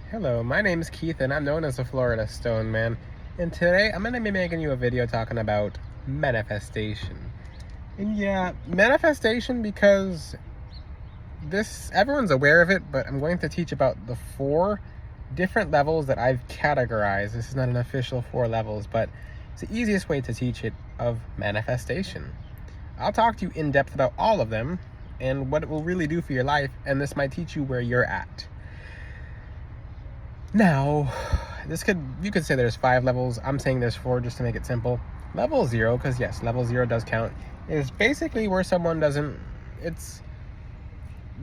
Hello, my name is Keith and I'm known as the Florida Stone Man. And today I'm going to be making you a video talking about manifestation. And yeah, manifestation because everyone's aware of it, but I'm going to teach about the 4 different levels that I've categorized. This is not an official 4 levels, but it's the easiest way to teach it of manifestation. I'll talk to you in depth about all of them and what it will really do for your life, and this might teach you where you're at. Now, you could say there's 5 levels. I'm saying there's 4 just to make it simple. Level 0, because yes, level 0 does count, is basically where it's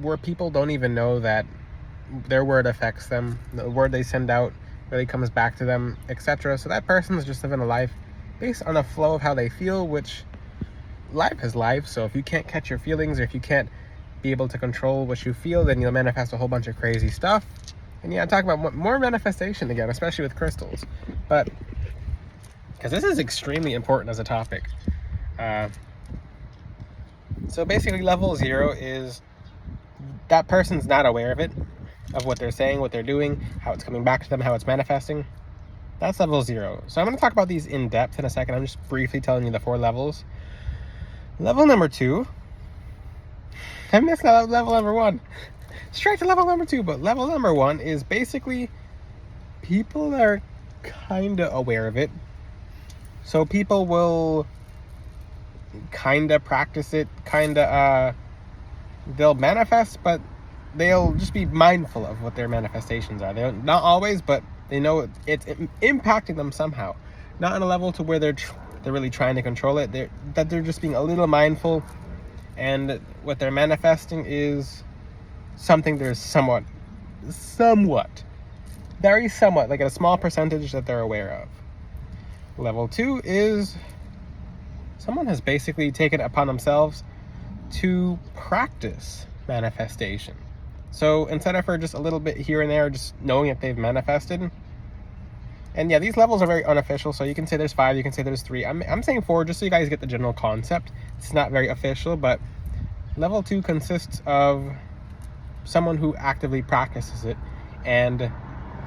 where people don't even know that their word affects them. The word they send out really comes back to them, etc. So that person is just living a life based on a flow of how they feel, which life is life. So if you can't catch your feelings, or if you can't be able to control what you feel, then you'll manifest a whole bunch of crazy stuff. And yeah, talk about more manifestation again, especially with crystals. But, because this is extremely important as a topic. So basically level 0 is that person's not aware of it, of what they're saying, what they're doing, how it's coming back to them, how it's manifesting. That's level 0. So I'm going to talk about these in depth in a second. I'm just briefly telling you the 4 levels. Level number 2. I missed level number 1. Straight to level number 2, but level number 1 is basically people are kind of aware of it. So people will kind of practice it, they'll manifest, but they'll just be mindful of what their manifestations are. They're not always, but they know it's impacting them somehow. Not on a level to where they're really trying to control it. They're just being a little mindful, and what they're manifesting is something there's somewhat, very somewhat, like a small percentage that they're aware of. Level 2 is someone has basically taken it upon themselves to practice manifestation. So instead of for just a little bit here and there, just knowing that they've manifested. And yeah, these levels are very unofficial, so you can say there's 5, you can say there's 3. I'm saying 4 just so you guys get the general concept. It's not very official, but level 2 consists of someone who actively practices it and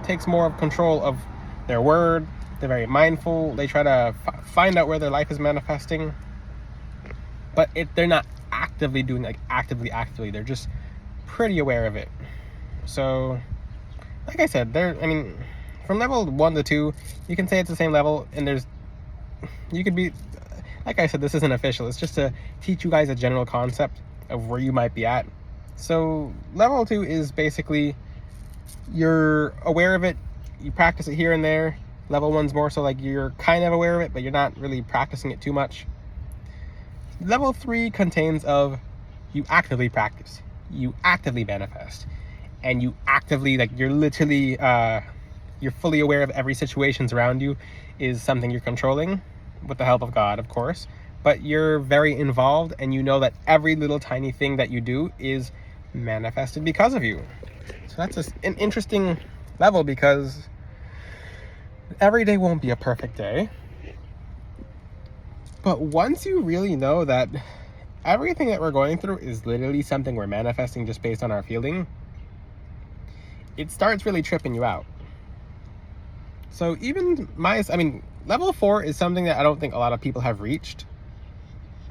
takes more of control of their word. They're very mindful. They try to find out where their life is manifesting, but they're not actively doing, like actively. They're just pretty aware of it. So, like I said, from level 1 to 2, you can say it's the same level, and you could be, like I said, this isn't official. It's just to teach you guys a general concept of where you might be at. So level 2 is basically you're aware of it, you practice it here and there. Level 1's more so like you're kind of aware of it, but you're not really practicing it too much. Level 3 contains of you actively practice, you actively manifest, and you actively, like, you're literally you're fully aware of every situations around you is something you're controlling with the help of God, of course, but you're very involved, and you know that every little tiny thing that you do is manifested because of you. So that's an interesting level, because every day won't be a perfect day, but once you really know that everything that we're going through is literally something we're manifesting just based on our feeling, it starts really tripping you out. So even level 4 is something that I don't think a lot of people have reached.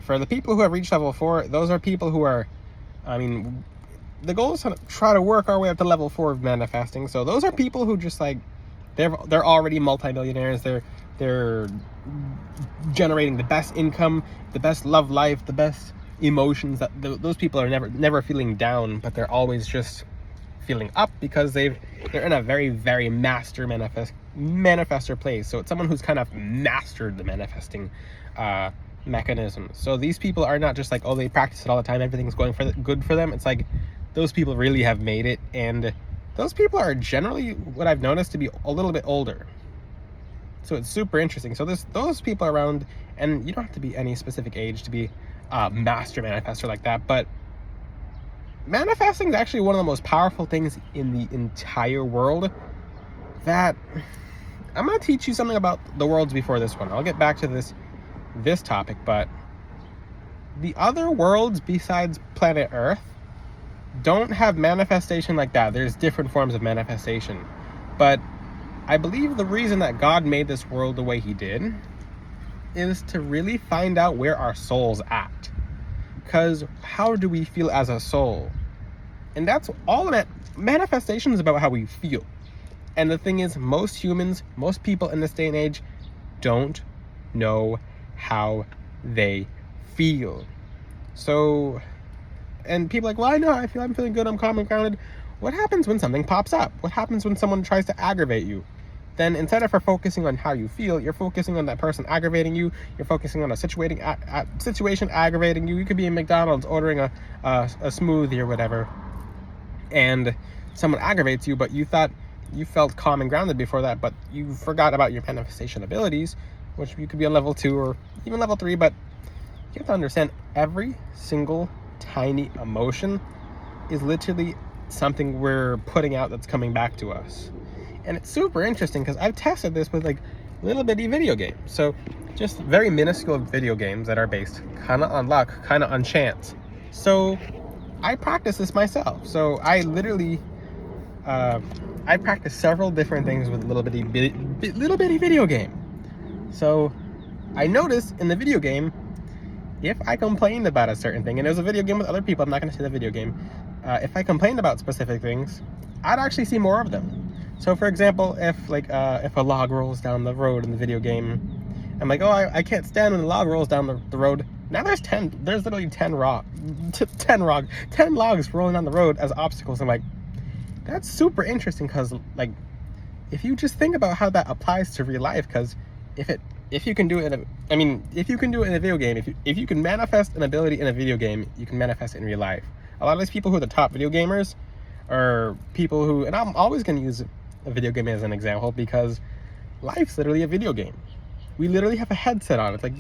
For the people who have reached level 4, those are people who are, the goal is to try to work our way up to level 4 of manifesting. So those are people who just like, they're already multimillionaires. They're generating the best income, the best love life, the best emotions. Those people are never feeling down, but they're always just feeling up because they're in a very, very master manifestor place. So it's someone who's kind of mastered the manifesting mechanism. So these people are not just like, oh, they practice it all the time, everything's going good for them. It's like those people really have made it, and those people are generally, what I've noticed, to be a little bit older. So it's super interesting. So those people around, and you don't have to be any specific age to be a master manifestor like that, but manifesting is actually one of the most powerful things in the entire world. That I'm going to teach you something about the worlds before this one. I'll get back to this topic, but the other worlds besides planet Earth don't have manifestation like that. There's different forms of manifestation. But I believe the reason that God made this world the way he did is to really find out where our soul's at. Because how do we feel as a soul? And that's all that manifestation is about, how we feel. And the thing is, most humans, most people in this day and age don't know how they feel. So, and people are like, well, I know how I feel. I'm feeling good. I'm calm and grounded. What happens when something pops up? What happens when someone tries to aggravate you? Then instead of focusing on how you feel, you're focusing on that person aggravating you. You're focusing on a situation aggravating you. You could be in McDonald's ordering a smoothie or whatever, and someone aggravates you, but you thought you felt calm and grounded before that, but you forgot about your manifestation abilities, which you could be on level 2 or even level 3, but you have to understand every single tiny emotion is literally something we're putting out that's coming back to us. And it's super interesting because I've tested this with like little bitty video games. So just very minuscule video games that are based kind of on luck, kind of on chance. So I practice this myself. So I literally, I practice several different things with little bitty video game. So I noticed in the video game, if I complained about a certain thing, and it was a video game with other people, I'm not going to say the video game, if I complained about specific things, I'd actually see more of them. So for example, if a log rolls down the road in the video game, I'm like, oh, I can't stand when the log rolls down the road. Now there's literally 10 logs rolling down the road as obstacles. I'm like, that's super interesting, because like, if you just think about how that applies to real life, because if you can do it in a video game, if you can manifest an ability in a video game, you can manifest it in real life. A lot of these people who are the top video gamers are people who, and I'm always going to use a video game as an example, because life's literally a video game. We literally have a headset on. It's like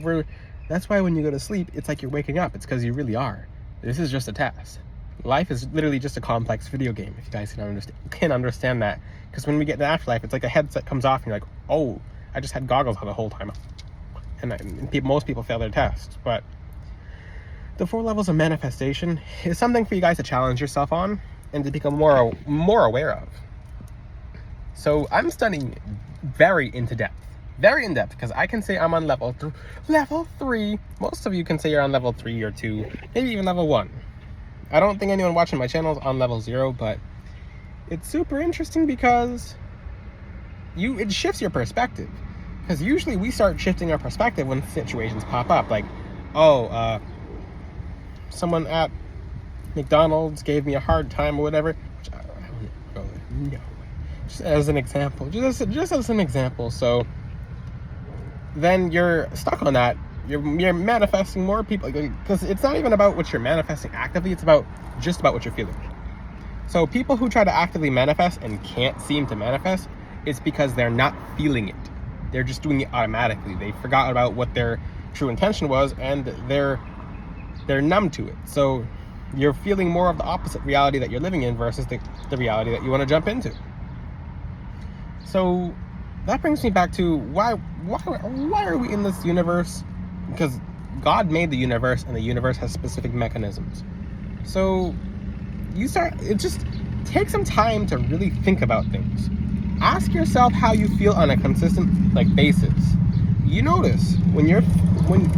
that's why when you go to sleep, it's like you're waking up. It's because you really are. This is just a test. Life is literally just a complex video game, if you guys can understand that. Because when we get to the afterlife, it's like a headset comes off and you're like, oh, I just had goggles on the whole time. And most people fail their tests. But the 4 levels of manifestation is something for you guys to challenge yourself on and to become more aware of. So I'm studying very in depth, because I can say I'm on level 3. Most of you can say you're on level 3 or 2, maybe even level 1. I don't think anyone watching my channel is on level 0, but it's super interesting because it shifts your perspective. Because usually we start shifting our perspective when situations pop up, like, someone at McDonald's gave me a hard time or whatever, which I don't know. Just as an example, just as an example. So then you're stuck on that. You're manifesting more people, because it's not even about what you're manifesting actively. It's about what you're feeling. So people who try to actively manifest and can't seem to manifest, it's because they're not feeling it. They're just doing it automatically. They forgot about what their true intention was, and they're numb to it. So you're feeling more of the opposite reality that you're living in versus the reality that you want to jump into. So that brings me back to why are we in this universe? Because God made the universe, and the universe has specific mechanisms. So it just take some time to really think about things. Ask yourself how you feel on a consistent basis. You notice when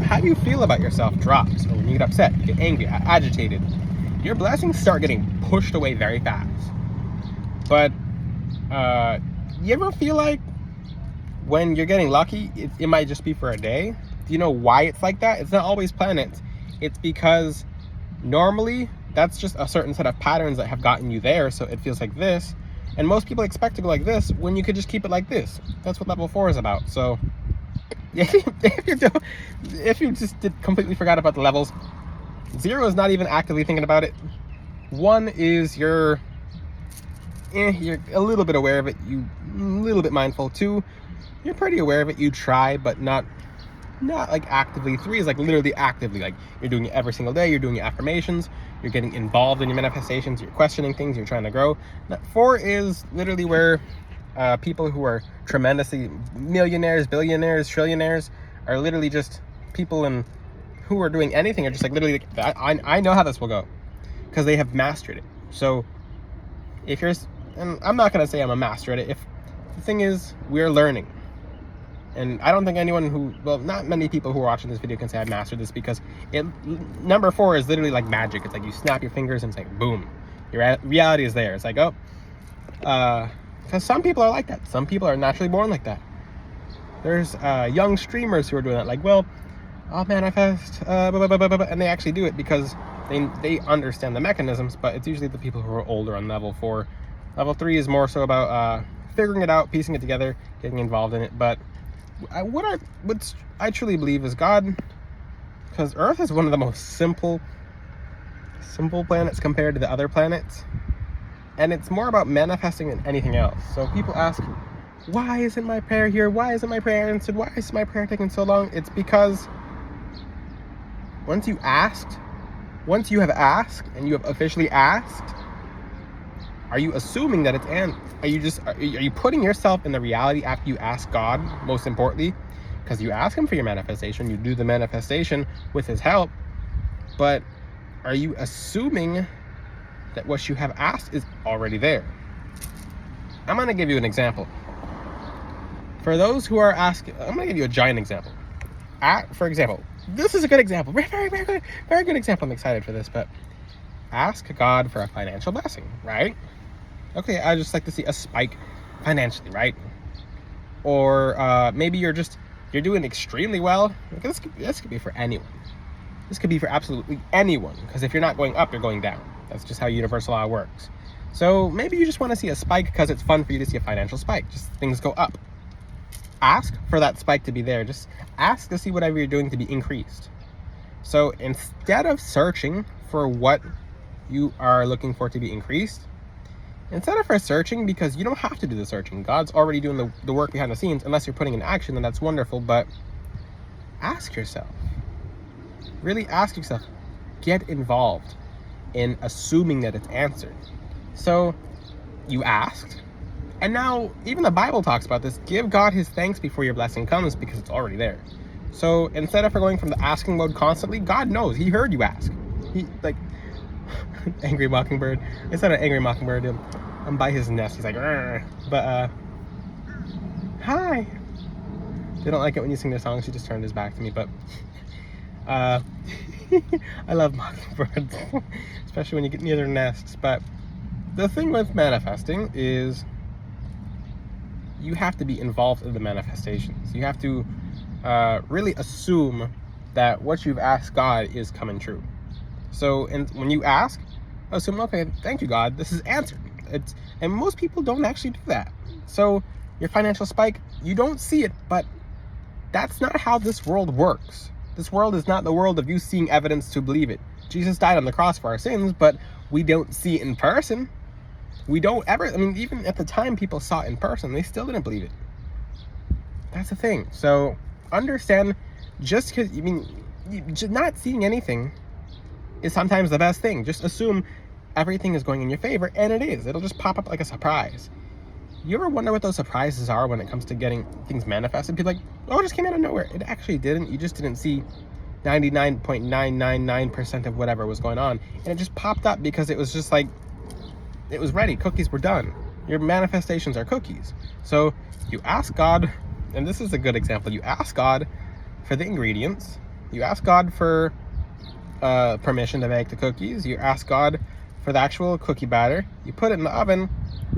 how you feel about yourself drops, or when you get upset, you get angry, agitated, your blessings start getting pushed away very fast. But you ever feel like when you're getting lucky, it might just be for a day? Do you know why it's like that? It's not always planets. It's because normally that's just a certain set of patterns that have gotten you there, so it feels like this. And most people expect to go like this when you could just keep it like this. That's what level 4 is about. So if you just completely forgot about the levels, 0 is not even actively thinking about it. 1 is you're a little bit aware of it, you a little bit mindful. 2, you're pretty aware of it, you try, but not actively. 3 is literally actively, you're doing it every single day, you're doing your affirmations, you're getting involved in your manifestations, you're questioning things, you're trying to grow. 4 is literally where people who are tremendously millionaires, billionaires, trillionaires are literally just people who are doing anything are just literally I know how this will go, because they have mastered it. So and I'm not going to say I'm a master at it. the thing is, we're learning. And I don't think not many people who are watching this video can say I've mastered this, because number 4 is literally like magic. It's like you snap your fingers and it's like, boom, your reality is there. It's like, because some people are like that. Some people are naturally born like that. There's young streamers who are doing that. Like, well, I'll manifest, and they actually do it because they understand the mechanisms, but it's usually the people who are older on level 4. Level 3 is more so about figuring it out, piecing it together, getting involved in it. But what I truly believe is God, because Earth is one of the most simple planets compared to the other planets, and it's more about manifesting than anything else. So people ask, why isn't my prayer here? Why isn't my prayer answered? Why is my prayer taking so long? It's because once you have asked and you have officially asked, are you assuming that it's are you putting yourself in the reality after you ask God, most importantly? Because you ask him for your manifestation, you do the manifestation with his help, but are you assuming that what you have asked is already there? I'm going to give you an example. For those who are asking, I'm going to give you a giant example. For example, this is a good example. Very, very good. Very good example. I'm excited for this, but ask God for a financial blessing, right? Okay, I just like to see a spike financially, right? Or maybe you're doing extremely well. This could be for anyone. This could be for absolutely anyone, because if you're not going up, you're going down. That's just how universal law works. So maybe you just want to see a spike because it's fun for you to see a financial spike. Just things go up. Ask for that spike to be there. Just ask to see whatever you're doing to be increased. So instead of searching for what you are looking for to be increased, instead of searching, because you don't have to do the searching. God's already doing the work behind the scenes. Unless you're putting in action, then that's wonderful. But ask yourself. Really ask yourself. Get involved in assuming that it's answered. So you asked. And now, even the Bible talks about this. Give God his thanks before your blessing comes, because it's already there. So instead of going from the asking mode constantly, God knows. He heard you ask. Angry Mockingbird. It's not an Angry Mockingbird. I'm by his nest. He's like, "Rrr." But, hi. They don't like it when you sing their songs. He just turned his back to me. But, I love mockingbirds, especially when you get near their nests. But the thing with manifesting is you have to be involved in the manifestations. You have to really assume that what you've asked God is coming true. So when you ask, assume, okay, thank you, God, this is answered. And most people don't actually do that. So your financial spike, you don't see it, but that's not how this world works. This world is not the world of you seeing evidence to believe it. Jesus died on the cross for our sins, but we don't see it in person. We don't ever, even at the time people saw it in person, they still didn't believe it. That's the thing. So understand, just because, not seeing anything is sometimes the best thing. Just assume everything is going in your favor, and it is. It'll just pop up like a surprise. You ever wonder what those surprises are when it comes to getting things manifested? People are like, oh, it just came out of nowhere. It actually didn't. You just didn't see 99.999% of whatever was going on. And it just popped up because it was just like, it was ready. Cookies were done. Your manifestations are cookies. So you ask God, and this is a good example. You ask God for the ingredients. You ask God for permission to make the cookies. You ask God for the actual cookie batter. You put it in the oven,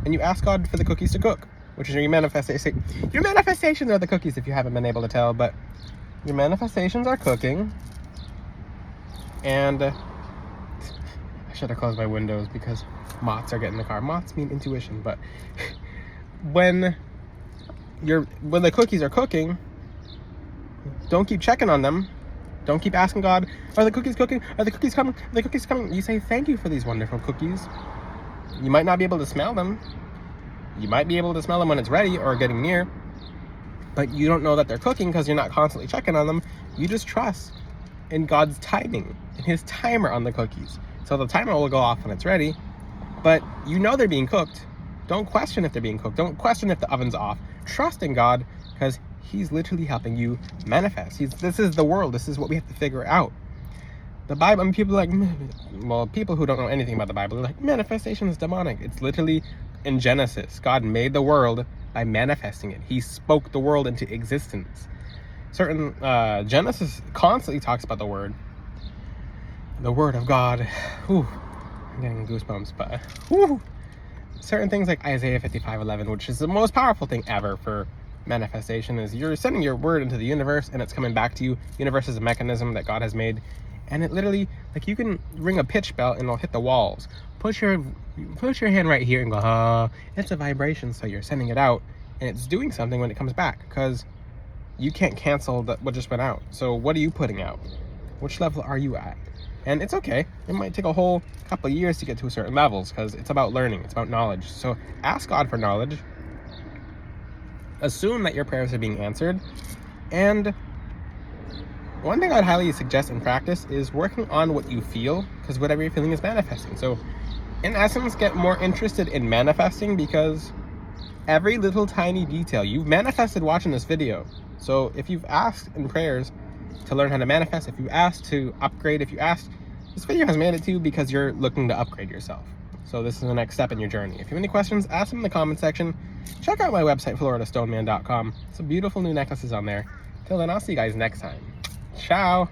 and you ask God for the cookies to cook, which is your manifestation. Your manifestations are the cookies, if you haven't been able to tell, but your manifestations are cooking. And I should have closed my windows because moths are getting in the car. Moths mean intuition, but when the cookies are cooking, don't keep checking on them. Don't keep asking God, are the cookies cooking? Are the cookies coming? Are the cookies coming? You say, thank you for these wonderful cookies. You might not be able to smell them. You might be able to smell them when it's ready or getting near, but you don't know that they're cooking because you're not constantly checking on them. You just trust in God's timing and his timer on the cookies. So the timer will go off when it's ready, but you know they're being cooked. Don't question if they're being cooked. Don't question if the oven's off. Trust in God, because he's literally helping you manifest. This is the world. This is what we have to figure out. The Bible, people are like, people who don't know anything about the Bible are like, manifestation is demonic. It's literally in Genesis. God made the world by manifesting it. He spoke the world into existence. Certain Genesis constantly talks about the word of God. Whew, I'm getting goosebumps, but whew. Certain things like Isaiah 55:11, which is the most powerful thing ever for manifestation, is you're sending your word into the universe and it's coming back to you. Universe is a mechanism that God has made, and it literally, like, you can ring a pitch bell and it'll hit the walls. Put your hand right here and go, it's a vibration, so you're sending it out and it's doing something when it comes back, because you can't cancel what just went out. So what are you putting out? Which level are you at? And it's okay. It might take a whole couple of years to get to a certain levels, because it's about learning. It's about knowledge. So ask God for knowledge. Assume that your prayers are being answered. And one thing I'd highly suggest in practice is working on what you feel, because whatever you're feeling is manifesting. So in essence, get more interested in manifesting, because every little tiny detail, you've manifested watching this video. So if you've asked in prayers to learn how to manifest, if you asked to upgrade, if you asked, this video has made it to you because you're looking to upgrade yourself. So this is the next step in your journey. If you have any questions, ask them in the comment section. Check out my website, floridastoneman.com. Some beautiful new necklaces on there. Till then, I'll see you guys next time. Ciao.